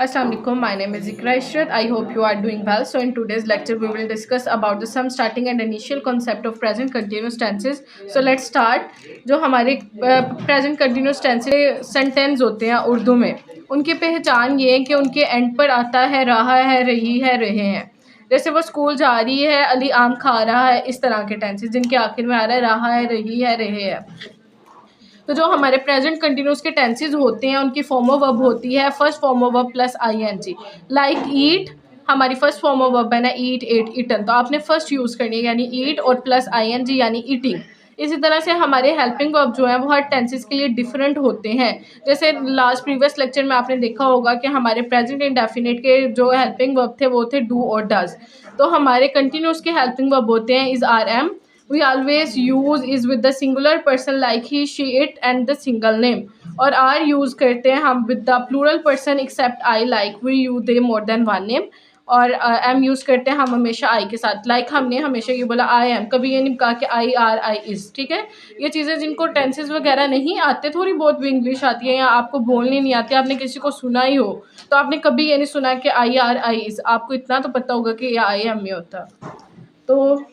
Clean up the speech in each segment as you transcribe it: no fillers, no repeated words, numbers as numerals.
Assalamualaikum. My name is Ikra Ishrat. I hope you are doing well. So in today's lecture, we will discuss about the sum starting and initial concept of present continuous tenses. So let's start. जो हमारे present continuous tenses sentence होते हैं उर्दू में, उनकी पहचान ये है कि उनके एंड पर आता है रहा है, रही है, रहे हैं। जैसे वो स्कूल जा रही है, अली आम खा रहा है, इस तरह के टेंसेस जिनके आखिर में आ रहा है रहा है, रही है, रहे है। तो जो हमारे प्रेजेंट कंटिन्यूस के टेंसेज होते हैं उनकी फॉर्म ऑफ वर्ब होती है first form of verb plus ING. Like eat, हमारी फर्स्ट फॉर्म ऑफ वर्ब है ना ईट, एट, ईटन, तो आपने फर्स्ट यूज़ करनी है यानी ईट और प्लस आईएनजी यानी ईटिंग। इसी तरह से हमारे हेल्पिंग वर्ब जो है वो हर टेंसेस के लिए डिफरेंट होते हैं। जैसे लास्ट प्रीवियस लेक्चर में आपने देखा होगा कि हमारे प्रेजेंट इंडेफिनिट के जो हेल्पिंग वर्ब थे वो थे डू और डज। तो हमारे कंटिन्यूस के हेल्पिंग वर्ब होते हैं is, are, am. We always use is with the singular person like he, she, it and the single name. और are use करते हैं हम with the plural person except I, like we, you, they, more than one name. और am use करते हैं हम हमेशा I के साथ। like हमने हमेशा ये बोला I am, कभी ये नहीं कहा कि I are, I is। ठीक है, ये चीज़ें जिनको टेंसेस वगैरह नहीं आते, थोड़ी बहुत भी इंग्लिश आती है या आपको बोलनी नहीं आती, आपने किसी को सुना ही हो, तो आपने कभी ये नहीं सुना कि I are, I is। आपको इतना तो पता होगा कि ये I am में होता। तो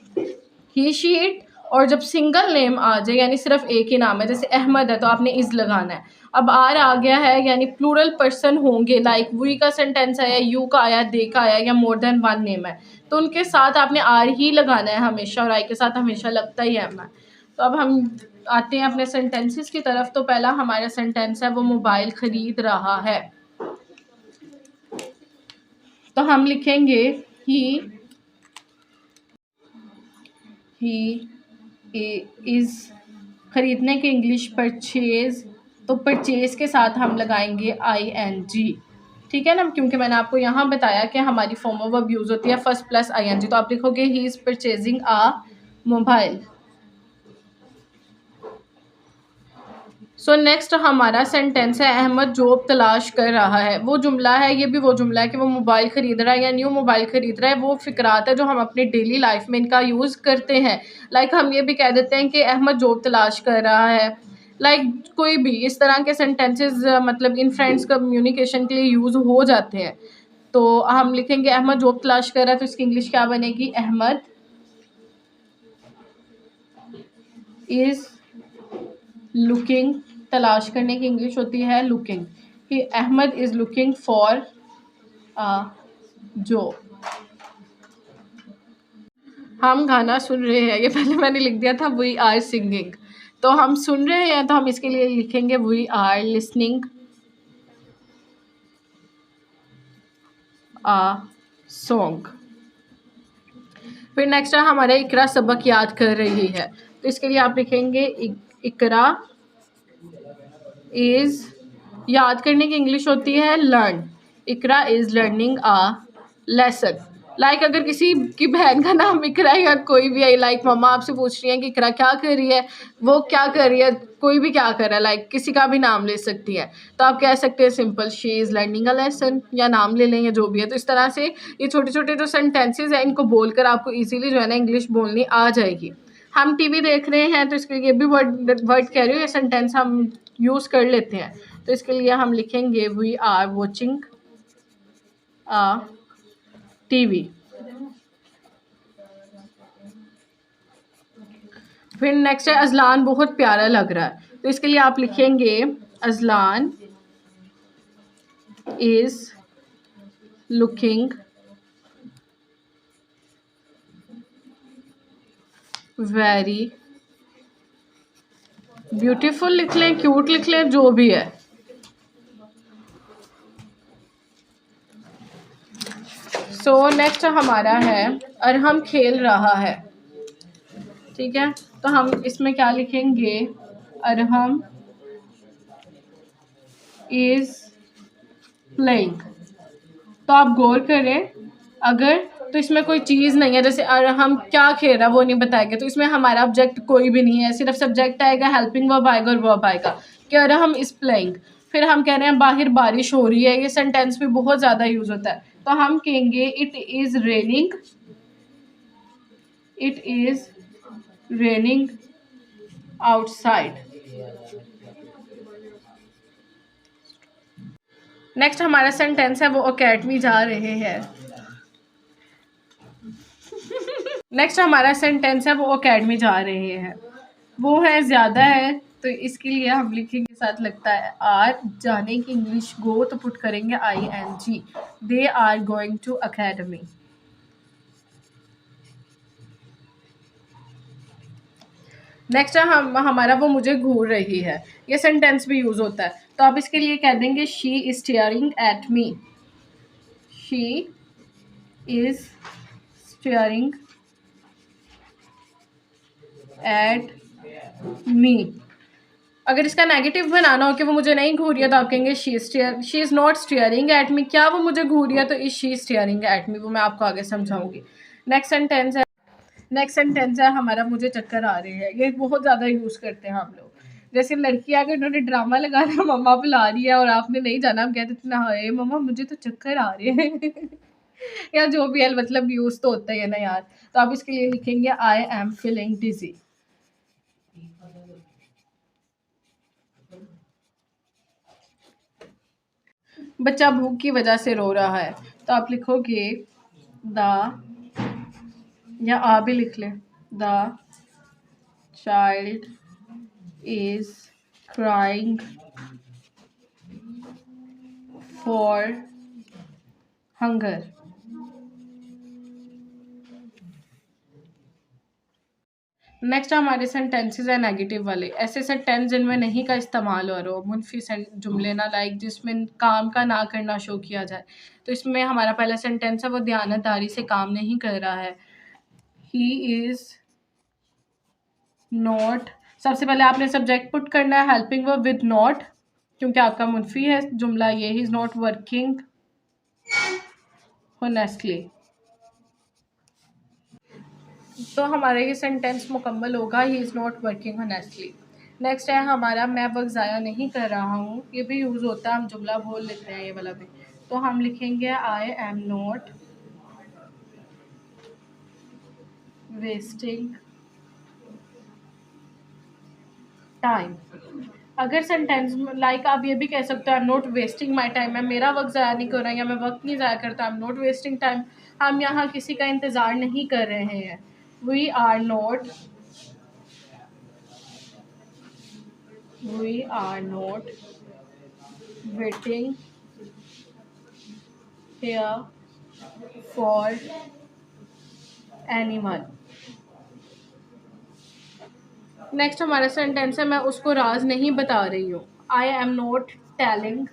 ही, शी, इट, और जब सिंगल नेम आ जाए यानी सिर्फ एक ही नाम है, जैसे अहमद है तो आपने इज़ लगाना है। अब आर आ गया है यानी प्लूरल पर्सन होंगे, लाइक वी का सेंटेंस आया, यू का आया, दे का आया या मोर देन वन नेम है, तो उनके साथ आपने आर ही लगाना है हमेशा, और आई के साथ हमेशा लगता ही है एम है। तो अब हम आते हैं अपने सेंटेंसेस की तरफ। तो पहला हमारा सेंटेंस है वो मोबाइल खरीद रहा है। तो हम लिखेंगे ही इज़, ख़रीदने के इंग्लिश परचेज़, तो परचेज़ के साथ हम लगाएंगे ING। ठीक है ना, क्योंकि मैंने आपको यहाँ बताया कि हमारी फॉर्म ऑफ वर्ब यूज़ होती है फर्स्ट प्लस ING। तो आप लिखोगे he is purchasing a mobile. So next हमारा सेंटेंस है अहमद जॉब तलाश कर रहा है। वो जुमला है, ये भी वो जुमला है कि वो मोबाइल ख़रीद रहा है या न्यू मोबाइल ख़रीद रहा है। वो फ़िक्रात है जो हम अपनी डेली लाइफ में इनका यूज़ करते हैं। लाइक हम ये भी कह देते हैं कि अहमद जॉब तलाश कर रहा है। लाइक कोई भी इस तरह के सेंटेंसेस मतलब इन फ्रेंड्स कम्युनिकेशन के लिए यूज़ हो जाते हैं। तो हम लिखेंगे अहमद जॉब तलाश कर रहा है, तो इसकी इंग्लिश क्या बनेगी? अहमद इज़ लुकिंग, तलाश करने की इंग्लिश होती है लुकिंग। कि Ahmed is looking for a job. हम गाना सुन रहे हैं, ये पहले मैंने लिख दिया था वी आर सिंगिंग। तो हम सुन रहे हैं तो हम इसके लिए लिखेंगे we are listening a song. फिर नेक्स्ट है हमारा इकरा सबक याद कर रही है। तो इसके लिए आप लिखेंगे इकरा इज़, याद करने की इंग्लिश होती है learn. Iqra is learning a lesson. Like अगर किसी की बहन का नाम इकरा या कोई भी है, लाइक मम्मा आपसे पूछ रही है कि इकरा क्या कर रही है, वो क्या कर रही है, कोई भी क्या कर रहा है, लाइक किसी का भी नाम ले सकती है, तो आप कह सकते हैं simple she is learning a lesson, या नाम ले लें या जो भी है। तो इस तरह से ये छोटे छोटे जो सेंटेंसेज हैं इनको बोलकर आपको ईजिली जो है ना इंग्लिश बोलनी आ जाएगी। हम टीवी देख रहे हैं तो इसके लिए भी वर्ड कह रही हूँ, ये सेंटेंस हम यूज़ कर लेते हैं। तो इसके लिए हम लिखेंगे we are watching a TV. फिर नेक्स्ट है अजलान बहुत प्यारा लग रहा है। तो इसके लिए आप लिखेंगे Azlan is looking very beautiful लिख लें, क्यूट लिख लें, जो भी है। सो नेक्स्ट हमारा है अरहम खेल रहा है। ठीक है, तो हम इसमें क्या लिखेंगे? Arham is playing. तो आप गौर करें, अगर तो इसमें कोई चीज़ नहीं है, जैसे हम क्या खेल रहा है वो नहीं बताएंगे, तो इसमें हमारा ऑब्जेक्ट कोई भी नहीं है, सिर्फ सब्जेक्ट आएगा, हेल्पिंग वर्ब आएगा और वर्ब आएगा कि अरहम इज़ प्लेइंग। फिर हम कह रहे हैं बाहर बारिश हो रही है, ये सेंटेंस भी बहुत ज़्यादा यूज़ होता है, तो हम कहेंगे it is raining, it is raining outside. Next हमारा सेंटेंस है वो अकेडमी जा रहे हैं। नेक्स्ट हमारा सेंटेंस है वो अकेडमी जा रहे हैं। वो है ज़्यादा है, तो इसके लिए हम लिखेंगे, साथ लगता है आर, जाने की इंग्लिश गो तो पुट करेंगे ING। They are going to academy. Next हमारा वो मुझे घूर रही है। ये सेंटेंस भी यूज़ होता है, तो आप इसके लिए कह देंगे she is staring at me. She is staring at me. अगर इसका नेगेटिव बनाना हो कि वो मुझे नहीं घूर रही है, तो आप कहेंगे she is not staring at me. क्या वो मुझे घूर रही है, तो is she staring at me, वो मैं आपको आगे समझाऊंगी। नेक्स्ट सेंटेंस है हमारा मुझे चक्कर आ रहे हैं। ये बहुत ज़्यादा यूज़ करते हैं हम लोग। जैसे लड़की आके उन्होंने ड्रामा लगाना, मम्मा बुला रही है और आपने नहीं जाना, हम कहते थे ना हाय मम्मा मुझे तो चक्कर आ रहे हैं। या जो भी है, मतलब यूज़ तो होता ही है ना यार। तो आप इसके लिए लिखेंगे आई एम फीलिंग डिजी। बच्चा भूख की वजह से रो रहा है, तो आप लिखोगे द, या आ भी लिख लें, the child is crying for hunger. Next हमारे सेंटेंसेस है नेगेटिव वाले। ऐसे सेंटेंस जिनमें नहीं का इस्तेमाल हो रहा हो, मुनफी जुमले ना, लाइक जिसमें काम का ना करना शो किया जाए। तो इसमें हमारा पहला सेंटेंस है वो दयानतदारी से काम नहीं कर रहा है। ही इज़ नॉट, सबसे पहले आपने सब्जेक्ट पुट करना है हेल्पिंग वर्ब विद नॉट, क्योंकि आपका मुनफी है जुमला ये। He is not working honestly. तो हमारा ये सेंटेंस मुकम्मल होगा, he is not working honestly. Next है हमारा मैं वक्त ज़ाया नहीं कर रहा हूँ। ये भी यूज़ होता है, हम जुमला बोल लेते हैं ये वाला भी। तो हम लिखेंगे आई एम नॉट वेस्टिंग टाइम। अगर सेंटेंस लाइक आप ये भी कह सकते हो आई am not wasting my time, मैं मेरा वक्त ज़ाया नहीं कर रहा, या मैं वक्त नहीं ज़ाया करता, I am not wasting time. हम यहाँ किसी का इंतज़ार नहीं कर रहे हैं। We are not waiting here for anyone। Next हमारा सेंटेंस है मैं उसको राज नहीं बता रही हूँ। आई एम नॉट टेलिंग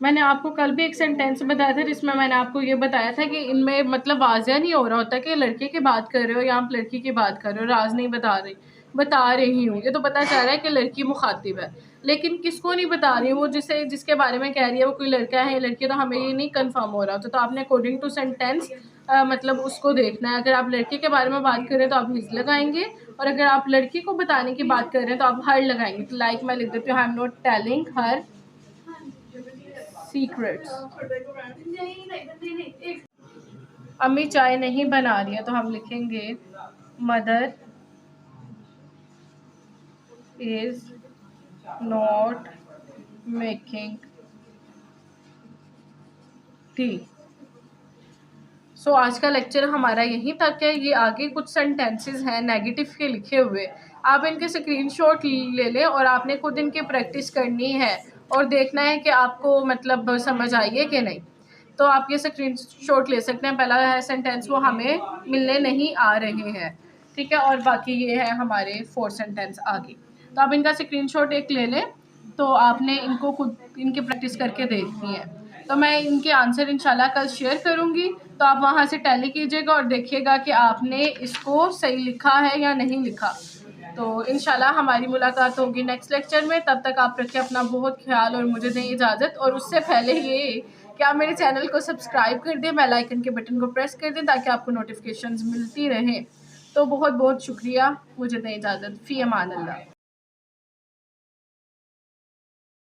मैंने आपको कल भी एक सेंटेंस बताया था जिसमें मैंने आपको ये बताया था कि इनमें मतलब वाज़ह नहीं हो रहा होता कि लड़के की बात कर रहे हो या आप लड़की की बात कर रहे हो। राज नहीं बता रही हूँ, ये तो पता चल रहा है कि लड़की मुखातिब है, लेकिन किसको नहीं बता रही हूँ, वो जिसके बारे में कह रही है वो कोई लड़का है या लड़की, तो हमें ये नहीं कंफर्म हो रहा होता। तो आपने अकॉर्डिंग टू सेंटेंस मतलब उसको देखना है। अगर आप लड़के के बारे में बात कर रहे हैं तो आप हिज लगाएंगे, और अगर आप लड़की को बताने की बात कर रहे हैं तो आप हर लगाएंगे। तो लाइक मैं लिख देती हूँ I am not telling her secrets. अम्मी चाय नहीं बना रही है, तो हम लिखेंगे mother is not making tea. So आज का लेक्चर हमारा यहीं तक है। ये आगे कुछ सेंटेंसेस हैं नेगेटिव के लिखे हुए, आप इनके स्क्रीनशॉट ले लें और आपने खुद इनकी प्रैक्टिस करनी है और देखना है कि आपको मतलब समझ आई है कि नहीं। तो आप ये स्क्रीनशॉट ले सकते हैं। पहला है सेंटेंस वो हमें मिलने नहीं आ रहे हैं, ठीक है, और बाकी ये है हमारे 4 सेंटेंस आगे। तो आप इनका स्क्रीनशॉट एक ले लें, तो आपने इनको खुद इनकी प्रैक्टिस करके देखनी है। तो मैं इनके आंसर इंशाल्लाह कल शेयर करूँगी, तो आप वहाँ से टैली कीजिएगा और देखिएगा कि आपने इसको सही लिखा है या नहीं लिखा। तो इंशाल्लाह हमारी मुलाकात होगी नेक्स्ट लेक्चर में। तब तक आप रखें अपना बहुत ख्याल और मुझे दें इजाज़त। और उससे पहले ये कि आप मेरे चैनल को सब्सक्राइब कर दें, बेल आइकन के बटन को प्रेस कर दें ताकि आपको नोटिफिकेशंस मिलती रहें। तो बहुत बहुत शुक्रिया, मुझे दें इजाज़त। फ़ी अमान अल्लाह।